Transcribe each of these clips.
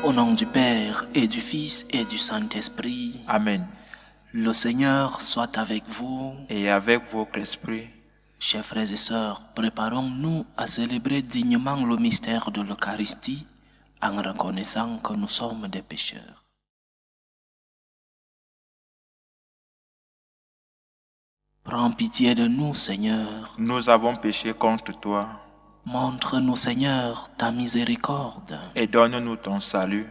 Au nom du Père et du Fils et du Saint-Esprit. Amen. Le Seigneur soit avec vous. Et avec votre esprit. Chers frères et sœurs, préparons-nous à célébrer dignement le mystère de l'Eucharistie en reconnaissant que nous sommes des pécheurs. Prends pitié de nous, Seigneur. Nous avons péché contre toi. Montre-nous, Seigneur, ta miséricorde. Et donne-nous ton salut.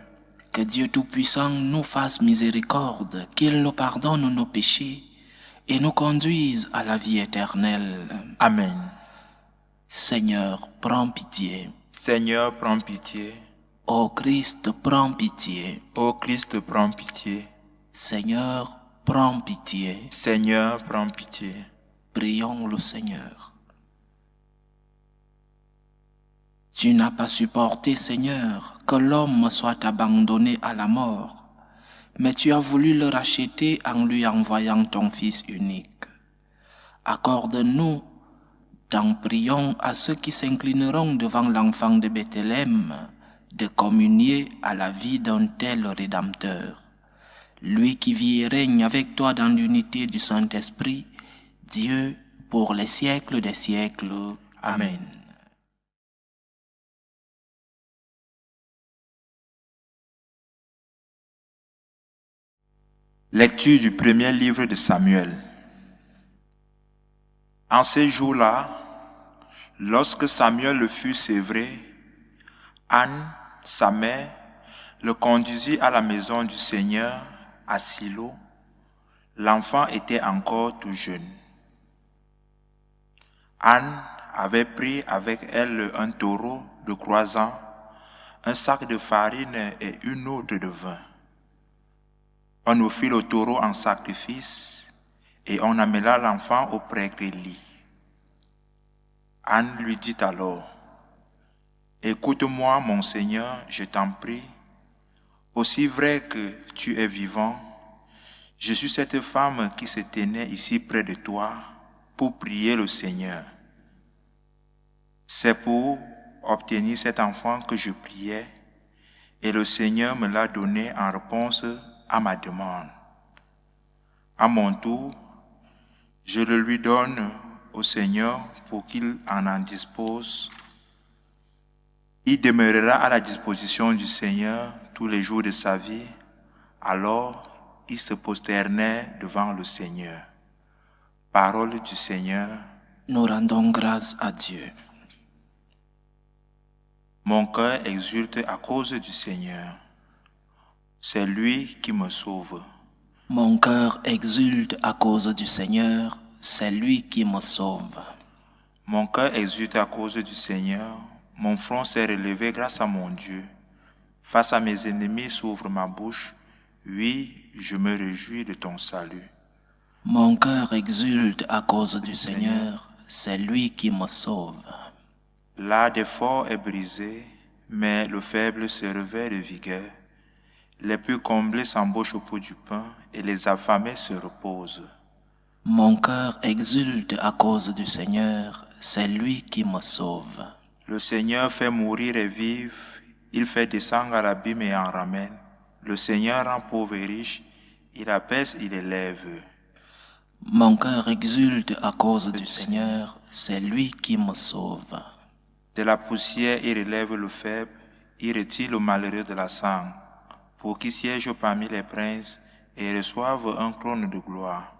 Que Dieu Tout-Puissant nous fasse miséricorde, qu'il nous pardonne nos péchés et nous conduise à la vie éternelle. Amen. Seigneur, prends pitié. Seigneur, prends pitié. Ô Christ, prends pitié. Ô Christ, prends pitié. Seigneur, prends pitié. Seigneur, prends pitié. Prions le Seigneur. Tu n'as pas supporté, Seigneur, que l'homme soit abandonné à la mort, mais tu as voulu le racheter en lui envoyant ton Fils unique. Accorde-nous, t'en prions, à ceux qui s'inclineront devant l'enfant de Bethléem, de communier à la vie d'un tel Rédempteur. Lui qui vit et règne avec toi dans l'unité du Saint-Esprit, Dieu, pour les siècles des siècles. Amen. Lecture du premier livre de Samuel. En ces jours-là, lorsque Samuel le fut sévré, Anne, sa mère, le conduisit à la maison du Seigneur, à Silo. L'enfant était encore tout jeune. Anne avait pris avec elle un taureau de croisant, un sac de farine et une autre de vin. On offrit le taureau en sacrifice et on amena l'enfant auprès d'Élie. Anne lui dit alors, « Écoute-moi, mon Seigneur, je t'en prie. Aussi vrai que tu es vivant, je suis cette femme qui se tenait ici près de toi pour prier le Seigneur. C'est pour obtenir cet enfant que je priais, et le Seigneur me l'a donné en réponse à ma demande. À mon tour, je le lui donne au Seigneur pour qu'il en dispose. Il demeurera à la disposition du Seigneur tous les jours de sa vie. Alors, il se prosternait devant le Seigneur. Parole du Seigneur. Nous rendons grâce à Dieu. Mon cœur exulte à cause du Seigneur. C'est lui qui me sauve. Mon cœur exulte à cause du Seigneur, c'est lui qui me sauve. Mon cœur exulte à cause du Seigneur, mon front s'est relevé grâce à mon Dieu. Face à mes ennemis s'ouvre ma bouche, oui, je me réjouis de ton salut. Mon cœur exulte à cause du Seigneur, c'est lui qui me sauve. L'âme des forts est brisée, mais le faible se revêt de vigueur. Les plus comblés s'embauchent au pot du pain et les affamés se reposent. Mon cœur exulte à cause du Seigneur, c'est lui qui me sauve. Le Seigneur fait mourir et vivre, il fait descendre à l'abîme et en ramène. Le Seigneur rend pauvre et riche, il abaisse, il élève. Mon cœur exulte à cause du Seigneur, c'est lui qui me sauve. De la poussière, il relève le faible, il retire le malheureux de la sang, pour qu'il siège parmi les princes et reçoive un trône de gloire.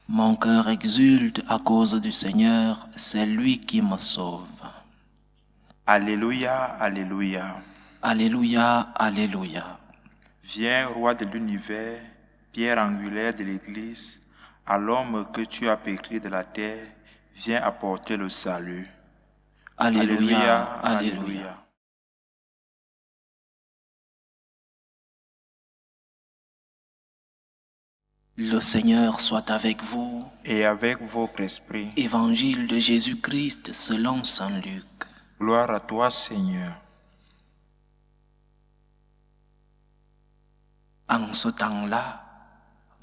Mon cœur exulte à cause du Seigneur, c'est lui qui me sauve. Alléluia, alléluia. Alléluia, alléluia. Viens, roi de l'univers, pierre angulaire de l'Église, à l'homme que tu as pétri de la terre, viens apporter le salut. Alléluia, alléluia. Le Seigneur soit avec vous. Et avec votre esprit. Évangile de Jésus-Christ selon saint Luc. Gloire à toi, Seigneur. En ce temps-là,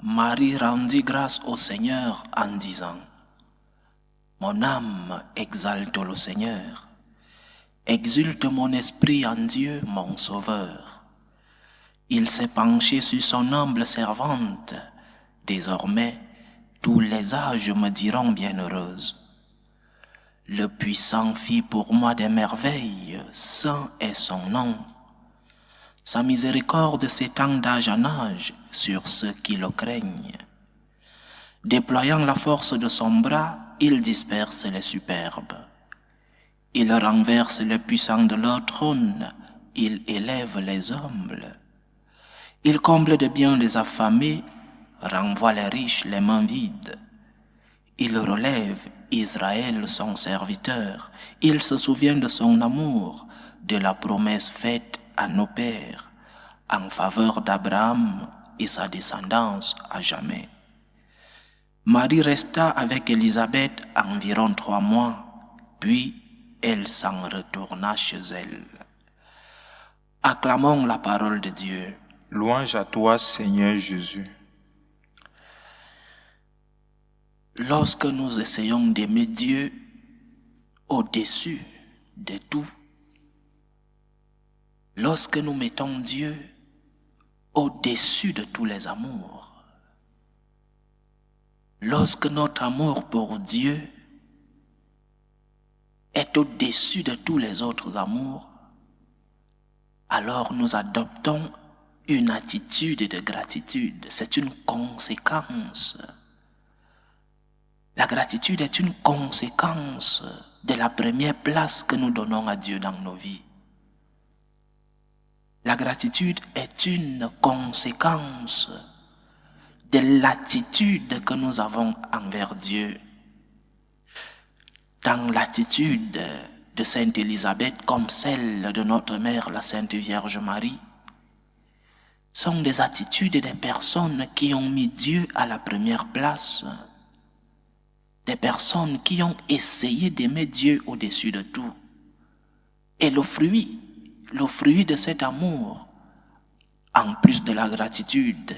Marie rendit grâce au Seigneur en disant, « Mon âme exalte le Seigneur, exulte mon esprit en Dieu mon Sauveur, il s'est penché sur son humble servante. Désormais, tous les âges me diront bienheureuse. Le puissant fit pour moi des merveilles, saint est son nom. Sa miséricorde s'étend d'âge en âge sur ceux qui le craignent. Déployant la force de son bras, il disperse les superbes. Il renverse les puissants de leur trône, il élève les humbles. Il comble de biens les affamés, renvoie les riches les mains vides. Il relève Israël son serviteur, il se souvient de son amour, de la promesse faite à nos pères, en faveur d'Abraham et sa descendance à jamais. Marie resta avec Élisabeth environ 3 mois, puis elle s'en retourna chez elle. Acclamons la parole de Dieu. Louange à toi, Seigneur Jésus. Lorsque nous essayons d'aimer Dieu au-dessus de tout, lorsque nous mettons Dieu au-dessus de tous les amours, lorsque notre amour pour Dieu est au-dessus de tous les autres amours, alors nous adoptons une attitude de gratitude. C'est une conséquence. La gratitude est une conséquence de la première place que nous donnons à Dieu dans nos vies. La gratitude est une conséquence de l'attitude que nous avons envers Dieu. Dans l'attitude de Sainte Élisabeth comme celle de notre mère, la Sainte Vierge Marie, sont des attitudes des personnes qui ont mis Dieu à la première place, des personnes qui ont essayé d'aimer Dieu au-dessus de tout. Et le fruit de cet amour, en plus de la gratitude,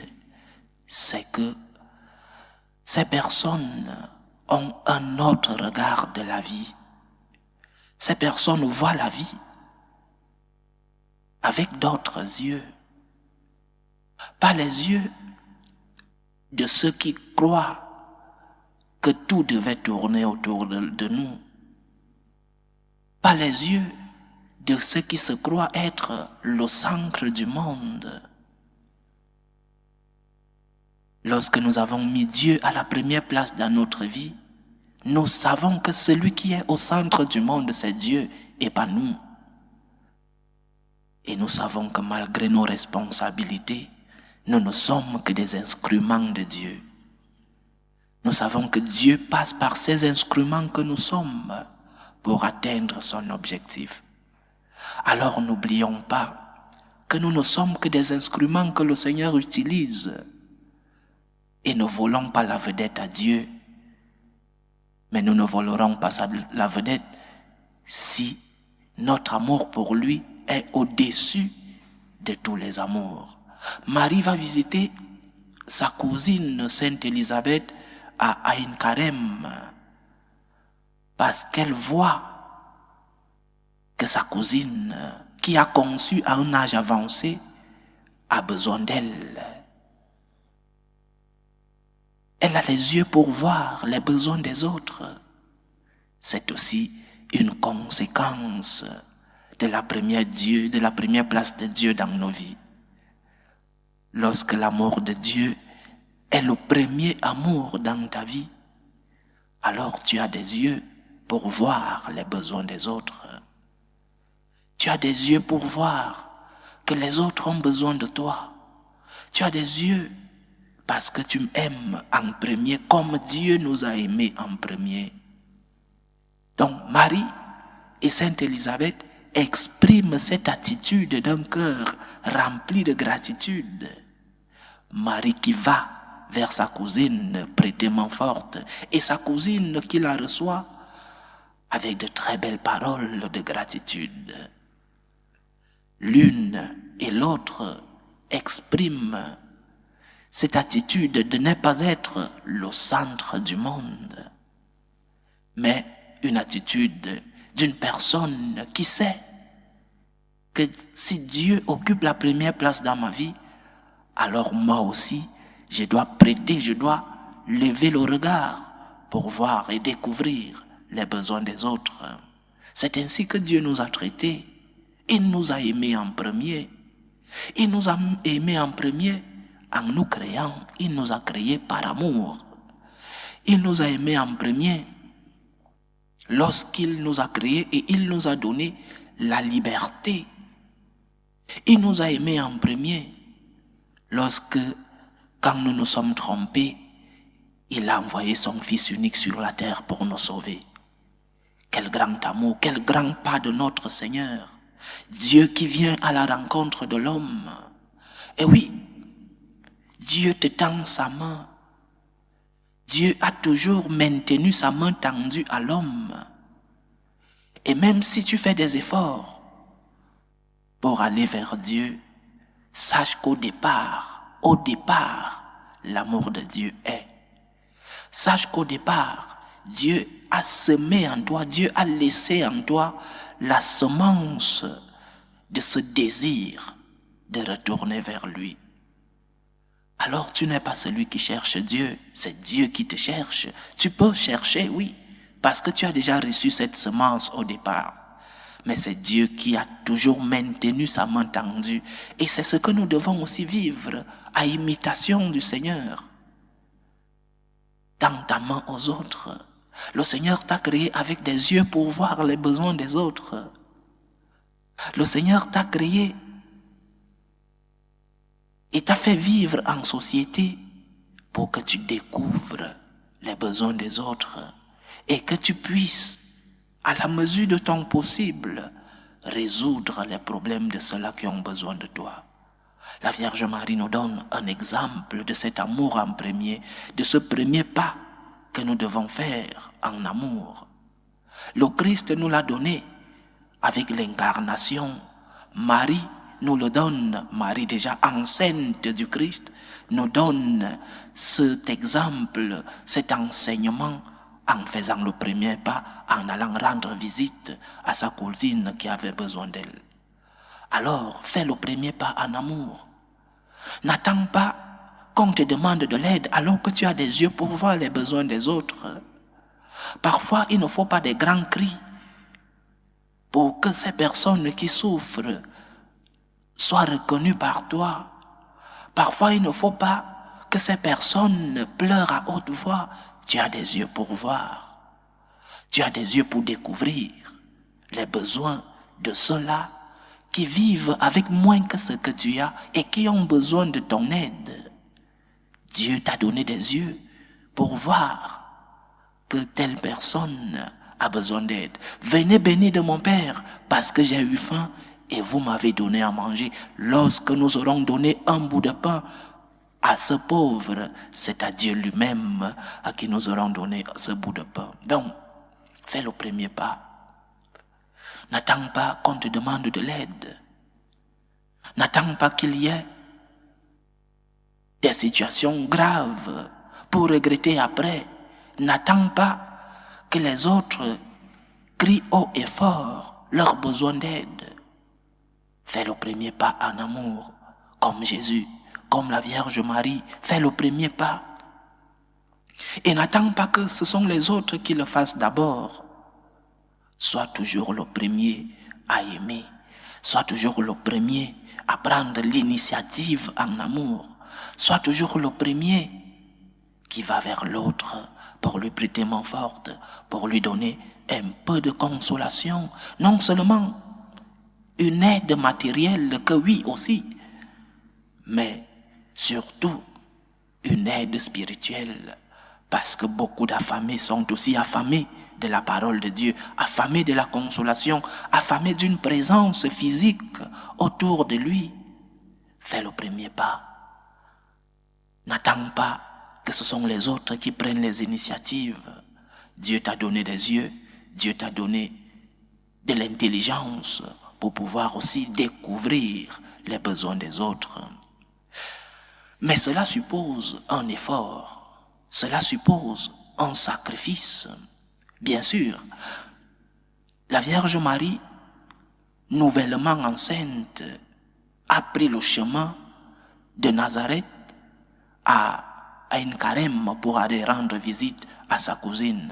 c'est que ces personnes ont un autre regard de la vie. Ces personnes voient la vie avec d'autres yeux. Pas les yeux de ceux qui croient que tout devait tourner autour de nous. Pas les yeux de ceux qui se croient être le centre du monde. Lorsque nous avons mis Dieu à la première place dans notre vie, nous savons que celui qui est au centre du monde, c'est Dieu et pas nous. Et nous savons que malgré nos responsabilités, nous ne sommes que des instruments de Dieu. Nous savons que Dieu passe par ces instruments que nous sommes pour atteindre son objectif. Alors n'oublions pas que nous ne sommes que des instruments que le Seigneur utilise. Et ne volons pas la vedette à Dieu. Mais nous ne volerons pas la vedette si notre amour pour lui est au-dessus de tous les amours. Marie va visiter sa cousine Sainte Élisabeth à Aïn Karem parce qu'elle voit que sa cousine, qui a conçu à un âge avancé, a besoin d'elle. Elle a les yeux pour voir les besoins des autres. C'est aussi une conséquence de la première place de Dieu dans nos vies. Lorsque l'amour de Dieu est le premier amour dans ta vie, alors tu as des yeux pour voir les besoins des autres. Tu as des yeux pour voir que les autres ont besoin de toi. Tu as des yeux parce que tu m'aimes en premier comme Dieu nous a aimés en premier. Donc Marie et Sainte Élisabeth expriment cette attitude d'un cœur rempli de gratitude. Marie qui va vers sa cousine prêter main forte et sa cousine qui la reçoit avec de très belles paroles de gratitude. L'une et l'autre expriment cette attitude de ne pas être le centre du monde, mais une attitude d'une personne qui sait que si Dieu occupe la première place dans ma vie, alors moi aussi, je dois prêter, je dois lever le regard pour voir et découvrir les besoins des autres. C'est ainsi que Dieu nous a traités. Il nous a aimés en premier. Il nous a aimés en premier en nous créant. Il nous a créés par amour. Il nous a aimés en premier lorsqu'il nous a créés et il nous a donné la liberté. Il nous a aimés en premier lorsque, quand nous nous sommes trompés, il a envoyé son Fils unique sur la terre pour nous sauver. Quel grand amour, quel grand pas de notre Seigneur. Dieu qui vient à la rencontre de l'homme. Et oui, Dieu te tend sa main. Dieu a toujours maintenu sa main tendue à l'homme. Et même si tu fais des efforts pour aller vers Dieu, sache qu'au départ, l'amour de Dieu est. Sache qu'au départ, Dieu a semé en toi, Dieu a laissé en toi la semence de ce désir de retourner vers lui. Alors tu n'es pas celui qui cherche Dieu, c'est Dieu qui te cherche. Tu peux chercher, oui, parce que tu as déjà reçu cette semence au départ. Mais c'est Dieu qui a toujours maintenu sa main tendue. Et c'est ce que nous devons aussi vivre à imitation du Seigneur. Tends ta main aux autres. Le Seigneur t'a créé avec des yeux pour voir les besoins des autres. Le Seigneur t'a créé et t'a fait vivre en société pour que tu découvres les besoins des autres et que tu puisses, à la mesure de ton possible, résoudre les problèmes de ceux-là qui ont besoin de toi. La Vierge Marie nous donne un exemple de cet amour en premier, de ce premier pas que nous devons faire en amour. Le Christ nous l'a donné avec l'incarnation. Marie nous le donne, Marie déjà enceinte du Christ, nous donne cet exemple, cet enseignement en faisant le premier pas, en allant rendre visite à sa cousine qui avait besoin d'elle. Alors, fais le premier pas en amour. N'attends pas qu'on te demande de l'aide alors que tu as des yeux pour voir les besoins des autres. Parfois, il ne faut pas des grands cris pour que ces personnes qui souffrent soient reconnues par toi. Parfois, il ne faut pas que ces personnes pleurent à haute voix. Tu as des yeux pour voir. Tu as des yeux pour découvrir les besoins de ceux-là qui vivent avec moins que ce que tu as et qui ont besoin de ton aide. Dieu t'a donné des yeux pour voir que telle personne a besoin d'aide. Venez bénir de mon Père parce que j'ai eu faim et vous m'avez donné à manger. Lorsque nous aurons donné un bout de pain à ce pauvre, c'est à Dieu lui-même à qui nous aurons donné ce bout de pain. Donc, fais le premier pas. N'attends pas qu'on te demande de l'aide. N'attends pas qu'il y ait des situations graves pour regretter après. N'attends pas que les autres crient haut et fort leurs besoins d'aide. Fais le premier pas en amour, comme Jésus, comme la Vierge Marie. Fais le premier pas. Et n'attends pas que ce sont les autres qui le fassent d'abord. Sois toujours le premier à aimer. Sois toujours le premier à prendre l'initiative en amour. Sois toujours le premier qui va vers l'autre pour lui prêter main forte, pour lui donner un peu de consolation. Non seulement une aide matérielle, que oui aussi, mais surtout une aide spirituelle. Parce que beaucoup d'affamés sont aussi affamés de la parole de Dieu, affamés de la consolation, affamés d'une présence physique autour de lui. Fais le premier pas. N'attends pas que ce sont les autres qui prennent les initiatives. Dieu t'a donné des yeux, Dieu t'a donné de l'intelligence pour pouvoir aussi découvrir les besoins des autres. Mais cela suppose un effort, cela suppose un sacrifice. Bien sûr, la Vierge Marie, nouvellement enceinte, a pris le chemin de Nazareth à une carême pour aller rendre visite à sa cousine.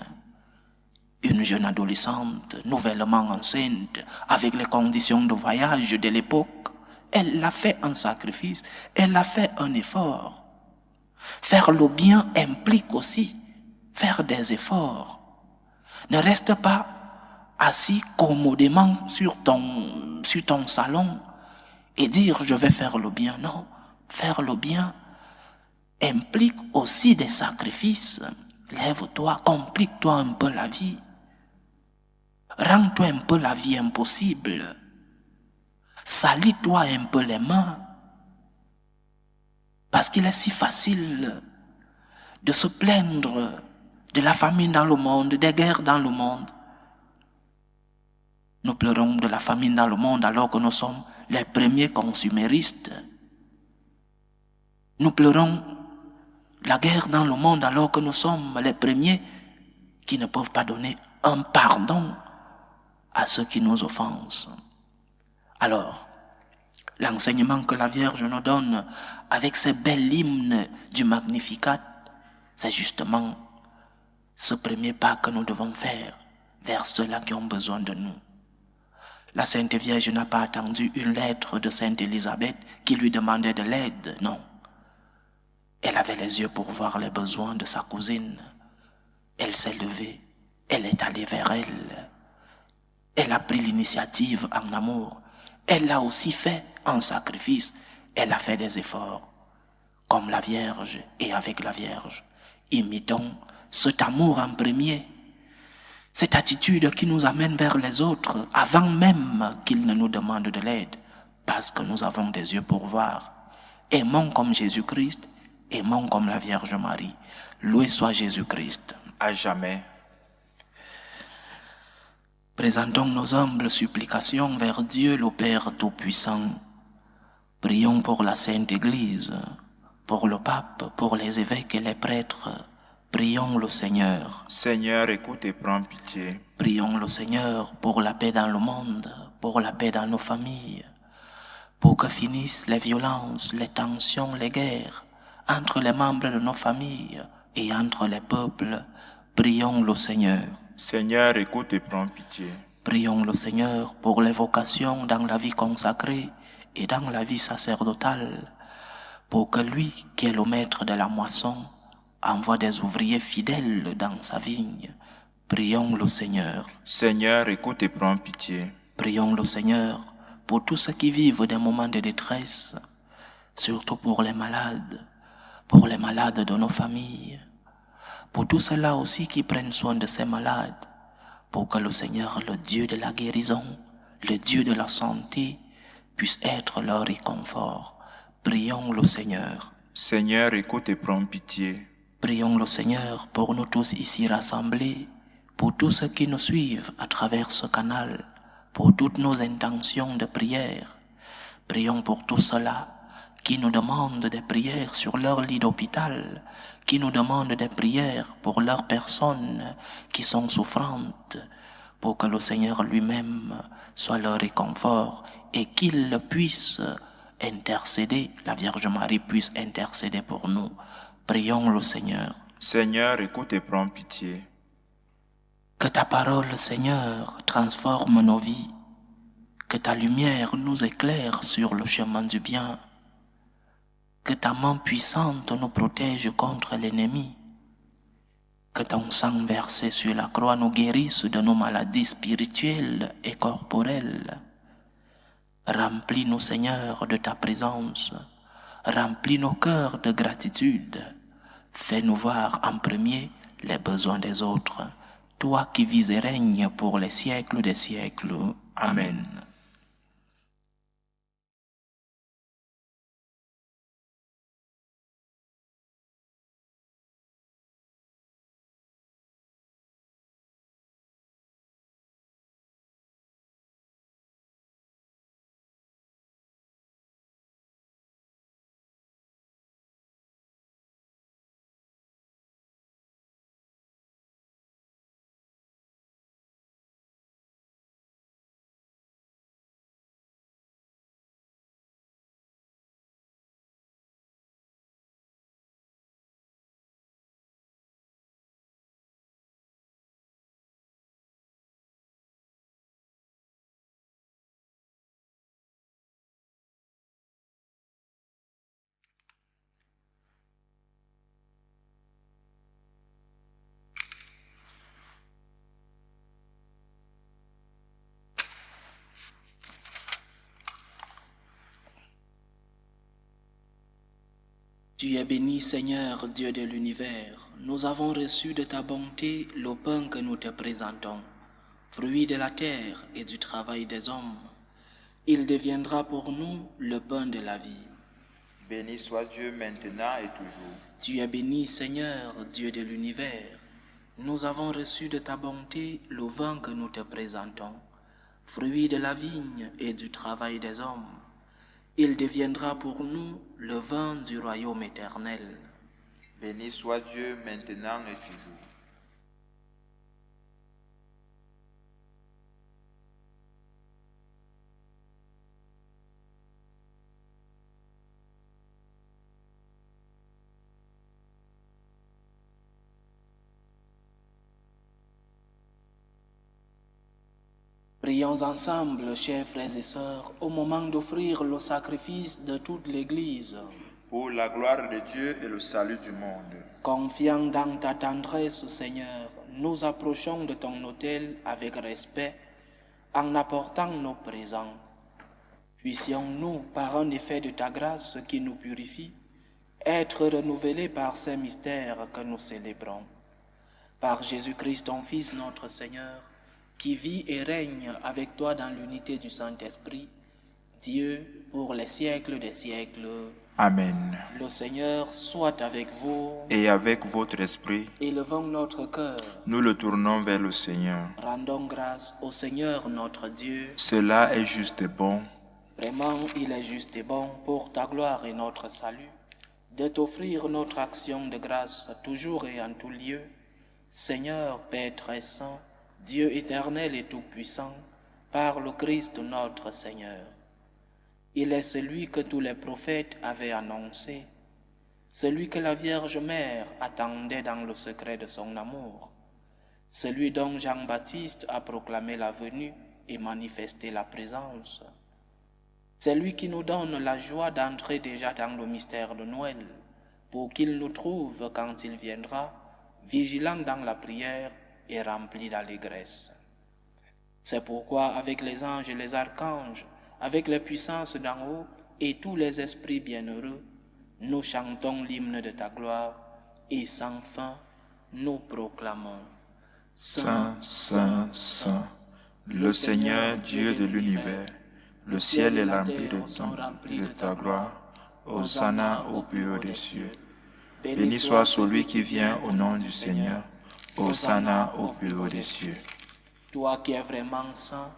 Une jeune adolescente, nouvellement enceinte, avec les conditions de voyage de l'époque, elle a fait un sacrifice, elle a fait un effort. Faire le bien implique aussi faire des efforts. Ne reste pas assis commodément sur ton salon et dire je vais faire le bien. Non, faire le bien implique aussi des sacrifices. Lève-toi, complique-toi un peu la vie. Rends-toi un peu la vie impossible. Salis-toi un peu les mains. Parce qu'il est si facile de se plaindre de la famine dans le monde, des guerres dans le monde. Nous pleurons de la famine dans le monde alors que nous sommes les premiers consuméristes. Nous pleurons la guerre dans le monde alors que nous sommes les premiers qui ne peuvent pas donner un pardon à ceux qui nous offensent. Alors, l'enseignement que la Vierge nous donne avec ces belles hymnes du Magnificat, c'est justement ce premier pas que nous devons faire vers ceux-là qui ont besoin de nous. La Sainte Vierge n'a pas attendu une lettre de Sainte Élisabeth qui lui demandait de l'aide, non. Elle avait les yeux pour voir les besoins de sa cousine. Elle s'est levée, elle est allée vers elle. Elle a pris l'initiative en amour. Elle a aussi fait un sacrifice. Elle a fait des efforts. Comme la Vierge et avec la Vierge. Imitons cet amour en premier. Cette attitude qui nous amène vers les autres avant même qu'ils ne nous demandent de l'aide. Parce que nous avons des yeux pour voir. Aimons comme Jésus-Christ. Aimons comme la Vierge Marie. Loué soit Jésus-Christ. À jamais. Présentons nos humbles supplications vers Dieu le Père Tout-Puissant. Prions pour la Sainte Église, pour le pape, pour les évêques et les prêtres. Prions le Seigneur. Seigneur, écoute et prends pitié. Prions le Seigneur pour la paix dans le monde, pour la paix dans nos familles, pour que finissent les violences, les tensions, les guerres entre les membres de nos familles et entre les peuples. Prions le Seigneur. Seigneur, écoute et prends pitié. Prions le Seigneur pour les vocations dans la vie consacrée et dans la vie sacerdotale, pour que lui, qui est le maître de la moisson, envoie des ouvriers fidèles dans sa vigne. Prions le Seigneur. Seigneur, écoute et prends pitié. Prions le Seigneur pour tous ceux qui vivent des moments de détresse, surtout pour les malades de nos familles, pour tous ceux-là aussi qui prennent soin de ces malades, pour que le Seigneur, le Dieu de la guérison, le Dieu de la santé, puisse être leur réconfort. Prions le Seigneur. Seigneur, écoute et prends pitié. Prions le Seigneur pour nous tous ici rassemblés, pour tous ceux qui nous suivent à travers ce canal, pour toutes nos intentions de prière. Prions pour tous ceux-là qui nous demandent des prières sur leur lit d'hôpital, qui nous demandent des prières pour leurs personnes qui sont souffrantes, pour que le Seigneur lui-même soit leur réconfort et qu'il puisse intercéder, la Vierge Marie puisse intercéder pour nous. Prions le Seigneur. Seigneur, écoute et prends pitié. Que ta parole, Seigneur, transforme nos vies, que ta lumière nous éclaire sur le chemin du bien, que ta main puissante nous protège contre l'ennemi, que ton sang versé sur la croix nous guérisse de nos maladies spirituelles et corporelles. Remplis-nous, Seigneur, de ta présence, remplis nos cœurs de gratitude, fais-nous voir en premier les besoins des autres, toi qui vis et règnes pour les siècles des siècles. Amen. Tu es béni, Seigneur, Dieu de l'univers. Nous avons reçu de ta bonté le pain que nous te présentons, fruit de la terre et du travail des hommes. Il deviendra pour nous le pain de la vie. Béni soit Dieu maintenant et toujours. Tu es béni, Seigneur, Dieu de l'univers. Nous avons reçu de ta bonté le vin que nous te présentons, fruit de la vigne et du travail des hommes. Il deviendra pour nous le vin du royaume éternel. Béni soit Dieu maintenant et toujours. Prions ensemble, chers frères et sœurs, au moment d'offrir le sacrifice de toute l'Église. Pour la gloire de Dieu et le salut du monde. Confiant dans ta tendresse, Seigneur, nous approchons de ton autel avec respect en apportant nos présents. Puissions-nous, par un effet de ta grâce qui nous purifie, être renouvelés par ces mystères que nous célébrons. Par Jésus-Christ, ton Fils, notre Seigneur, qui vit et règne avec toi dans l'unité du Saint-Esprit, Dieu, pour les siècles des siècles. Amen. Le Seigneur soit avec vous. Et avec votre esprit, Élevons notre cœur. nous le tournons vers le Seigneur. Rendons grâce au Seigneur notre Dieu. Cela est juste et bon. Vraiment, il est juste et bon pour ta gloire et notre salut, de t'offrir notre action de grâce toujours et en tout lieu. Seigneur, Père très saint, Dieu éternel et tout-puissant, par le Christ notre Seigneur. Il est celui que tous les prophètes avaient annoncé, celui que la Vierge Mère attendait dans le secret de son amour, celui dont Jean-Baptiste a proclamé la venue et manifesté la présence. C'est lui qui nous donne la joie d'entrer déjà dans le mystère de Noël, pour qu'il nous trouve quand il viendra, vigilants dans la prière et remplis d'allégresse. C'est pourquoi avec les anges et les archanges, avec les puissances d'en haut et tous les esprits bienheureux, nous chantons l'hymne de ta gloire et sans fin nous proclamons. Saint, Saint, Saint, le Seigneur Dieu de l'univers, le ciel et la terre sont remplis de ta gloire. Hosanna au plus haut des cieux. Béni soit celui qui vient au nom du Seigneur. Hosanna au plus haut des cieux. Toi qui es vraiment saint,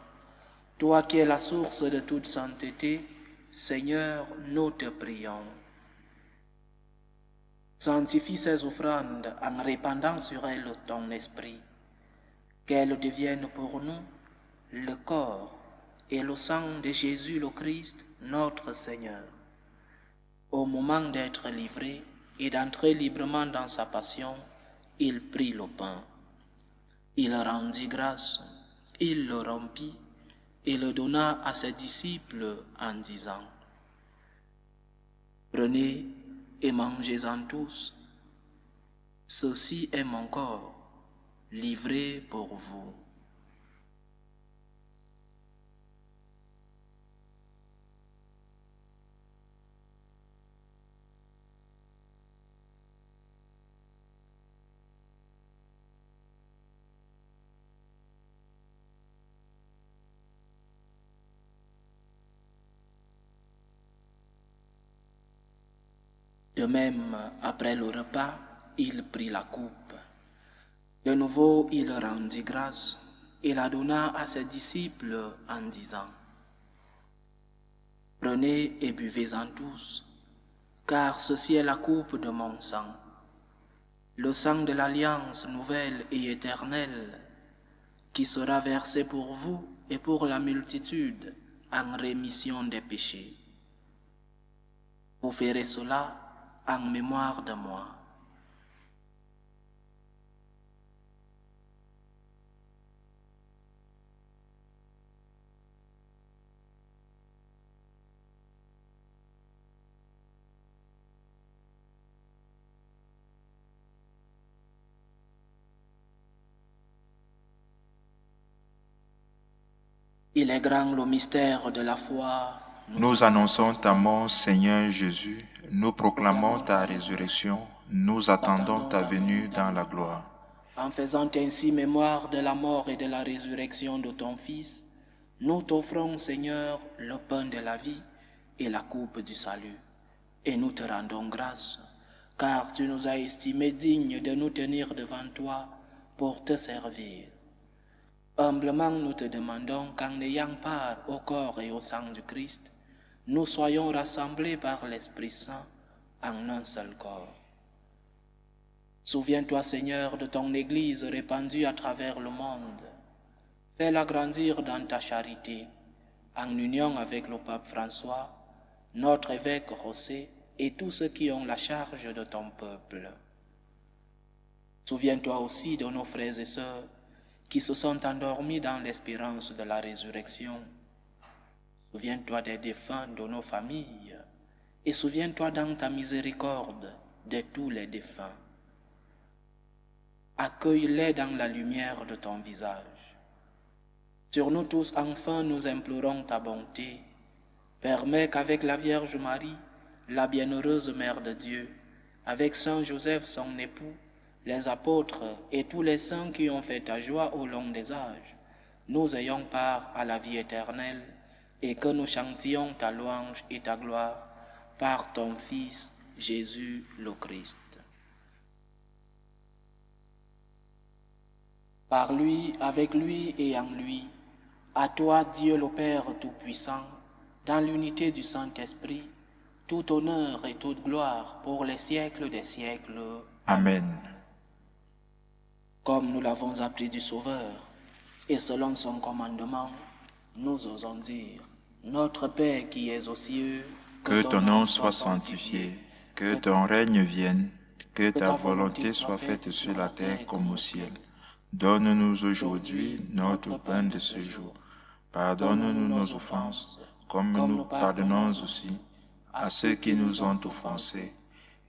toi qui es la source de toute sainteté, Seigneur, nous te prions. Sanctifie ces offrandes en répandant sur elles ton esprit, qu'elles deviennent pour nous le corps et le sang de Jésus le Christ, notre Seigneur. Au moment d'être livré et d'entrer librement dans sa passion, il prit le pain. Il rendit grâce, il le rompit et le donna à ses disciples en disant : « Prenez et mangez-en tous. Ceci est mon corps, livré pour vous. » De même, après le repas, il prit la coupe. De nouveau, il rendit grâce et la donna à ses disciples en disant : « Prenez et buvez-en tous, car ceci est la coupe de mon sang, le sang de l'alliance nouvelle et éternelle, qui sera versé pour vous et pour la multitude en rémission des péchés. Vous ferez cela en mémoire de moi. » Il est grand le mystère de la foi. Nous annonçons ta mort, Seigneur Jésus. Nous proclamons ta résurrection. Nous attendons ta venue dans la gloire. En faisant ainsi mémoire de la mort et de la résurrection de ton Fils, nous t'offrons, Seigneur, le pain de la vie et la coupe du salut. Et nous te rendons grâce, car tu nous as estimés dignes de nous tenir devant toi pour te servir. Humblement, nous te demandons qu'en ayant part au corps et au sang du Christ, nous soyons rassemblés par l'Esprit Saint en un seul corps. Souviens-toi, Seigneur, de ton Église répandue à travers le monde. Fais-la grandir dans ta charité, en union avec le pape François, notre évêque José et tous ceux qui ont la charge de ton peuple. Souviens-toi aussi de nos frères et sœurs qui se sont endormis dans l'espérance de la résurrection. Souviens-toi des défunts de nos familles et souviens-toi dans ta miséricorde de tous les défunts. Accueille-les dans la lumière de ton visage. Sur nous tous, enfin, nous implorons ta bonté. Permets qu'avec la Vierge Marie, la bienheureuse Mère de Dieu, avec Saint Joseph, son époux, les apôtres et tous les saints qui ont fait ta joie au long des âges, nous ayons part à la vie éternelle et que nous chantions ta louange et ta gloire par ton Fils, Jésus le Christ. Par lui, avec lui et en lui, à toi, Dieu le Père Tout-Puissant, dans l'unité du Saint-Esprit, tout honneur et toute gloire pour les siècles des siècles. Amen. Comme nous l'avons appris du Sauveur, et selon son commandement, nous osons dire, Notre Père qui es aux cieux, que ton nom soit sanctifié, que ton règne vienne, que ta volonté soit faite sur la terre comme au ciel. Donne-nous aujourd'hui notre pain de ce jour. Pardonne-nous nos offenses, comme nous pardonnons aussi à ceux qui nous ont offensés.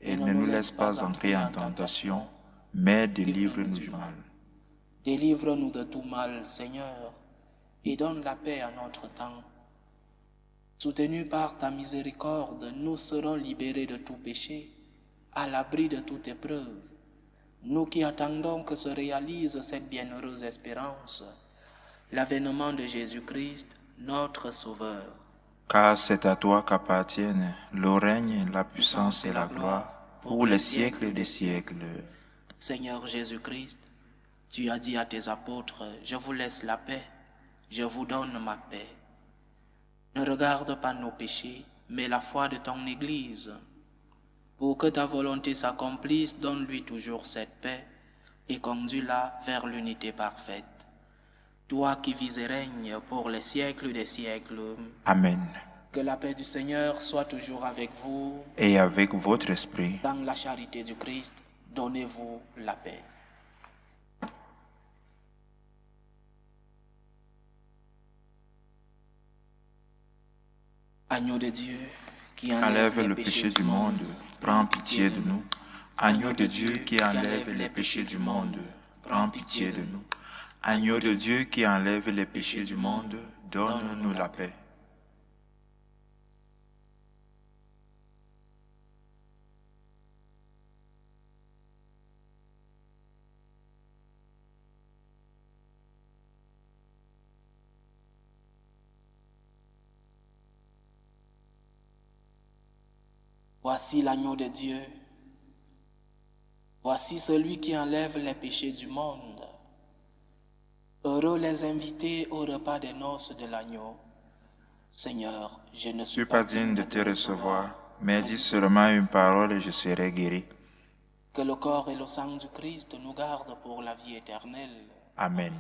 Et ne nous laisse pas entrer en tentation, mais délivre-nous du mal. Délivre-nous de tout mal, Seigneur, et donne la paix à notre temps. Soutenus par ta miséricorde, nous serons libérés de tout péché, à l'abri de toute épreuve. Nous qui attendons que se réalise cette bienheureuse espérance, l'avènement de Jésus-Christ, notre Sauveur. Car c'est à toi qu'appartiennent le règne, la puissance et la gloire, pour les siècles des siècles. Seigneur Jésus-Christ, tu as dit à tes apôtres, je vous laisse la paix, je vous donne ma paix. Ne regarde pas nos péchés, mais la foi de ton Église. Pour que ta volonté s'accomplisse, donne-lui toujours cette paix et conduis-la vers l'unité parfaite. Toi qui vis et règnes pour les siècles des siècles. Amen. Que la paix du Seigneur soit toujours avec vous. Et avec votre esprit. Dans la charité du Christ, donnez-vous la paix. Agneau de Dieu, qui enlève le péché du monde, prends pitié de nous. Agneau de Dieu qui enlève les péchés du monde, prends pitié de nous. Agneau de Dieu qui enlève les péchés du monde, donne-nous la paix. Voici l'agneau de Dieu. Voici celui qui enlève les péchés du monde. Heureux les invités au repas des noces de l'agneau. Seigneur, je ne suis pas digne de te recevoir, mais dis seulement une parole et je serai guéri. Que le corps et le sang du Christ nous gardent pour la vie éternelle. Amen.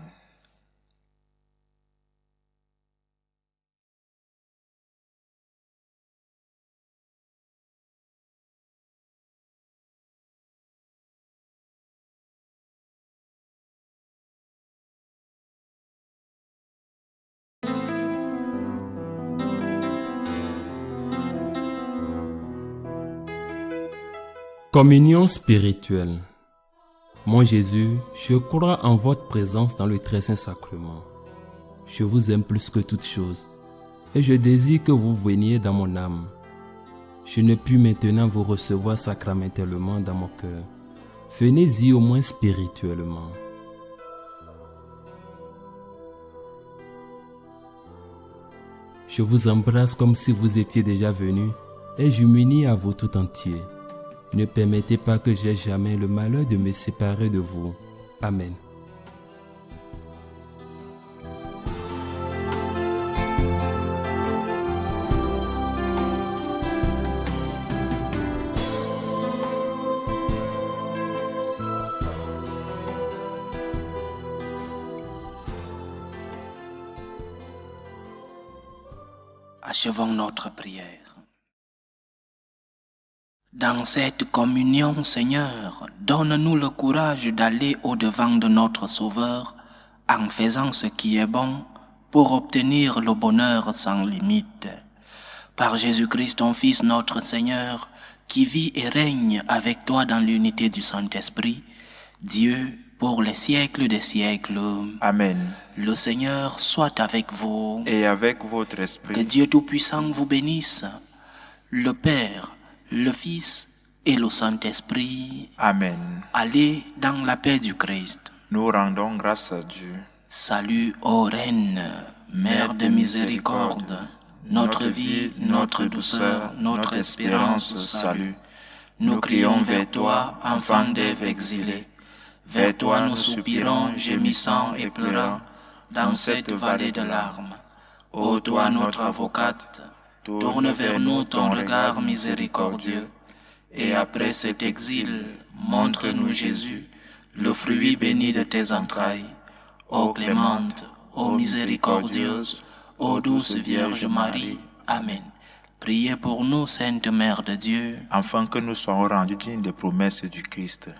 Communion spirituelle. Mon Jésus, je crois en votre présence dans le très saint sacrement. Je vous aime plus que toute chose. et je désire que vous veniez dans mon âme. Je ne puis maintenant vous recevoir sacramentellement dans mon cœur. Venez-y au moins spirituellement. Je vous embrasse comme si vous étiez déjà venu et je m'unis à vous tout entier. Ne permettez pas que j'aie jamais le malheur de me séparer de vous. Amen. Achevons notre prière. Dans cette communion, Seigneur, donne-nous le courage d'aller au-devant de notre Sauveur en faisant ce qui est bon pour obtenir le bonheur sans limite. Par Jésus-Christ, ton Fils, notre Seigneur, qui vit et règne avec toi dans l'unité du Saint-Esprit, Dieu, pour les siècles des siècles. Amen. Le Seigneur soit avec vous. Et avec votre Que esprit. Dieu Tout-Puissant vous bénisse, le Père, le Fils et le Saint-Esprit. Amen. Allez dans la paix du Christ. Nous rendons grâce à Dieu. Salut, ô Reine, Mère de miséricorde, notre vie, notre douceur, notre espérance, salut. Nous crions vers toi, enfant d'Ève exilée. Vers toi nous soupirons, gémissant et pleurant, dans cette vallée de larmes. Ô toi notre avocate, tourne vers nous ton regard miséricordieux, et après cet exil, montre-nous Jésus, le fruit béni de tes entrailles. Ô clémente, ô miséricordieuse, ô douce Vierge Marie. Amen. Priez pour nous, Sainte Mère de Dieu, Afin que nous soyons rendus dignes des promesses du Christ.